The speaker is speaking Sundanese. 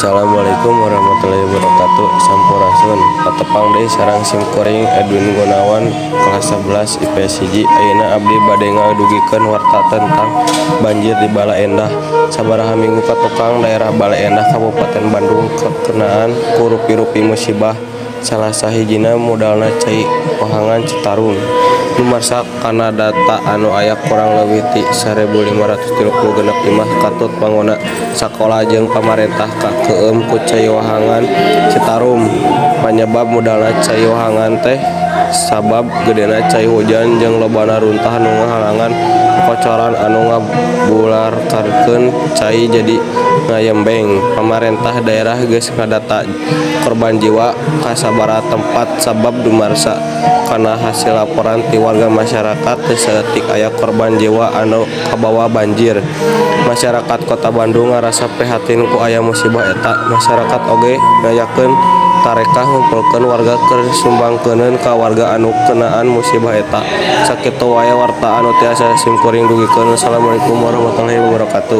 Assalamualaikum warahmatullahi wabarakatuh. Sampurasun patepang deui sareng simkuring Edwin Gunawan kelas 11 IPS 1. Ayeuna abdi bade ngadugikeun warta tentang banjir di Bala Endah. Sabaraha minggu katukang daerah Bala Endah Kabupaten Bandung kakenaan ku rupi-rupi musibah. Salah sahijina modalna cai Wahangan Citarum. Lumasak kana data anu aya kurang leuwih ti 1536 imah katut bangunna sakola jeung pamarentah kakeum ku cai Wahangan Citarum. Panyebab modalna cai Wahangan teh sabab gedena cai hujan jeung lobana runtah anu ngahalangan kocoran anu ngabularkarkeun cai jadi ngayembeng. Pamarentah daerah geus ngadata korban jiwa ka sabaraha tempat sabab dumarsa kana hasil laporan ti warga masyarakat teu saeutik aya korban jiwa anu kabawa banjir. Masyarakat Kota Bandung ngarasa prihatin ku aya musibah eta. Masyarakat oge ngayakeun tarekah ngumpulkeun warga keur sumbangkeuneun ka warga anu keunaan musibah eta. Sakitu wae warta anu tiasa simkuring dugikeun. Assalamualaikum warahmatullahi wabarakatuh.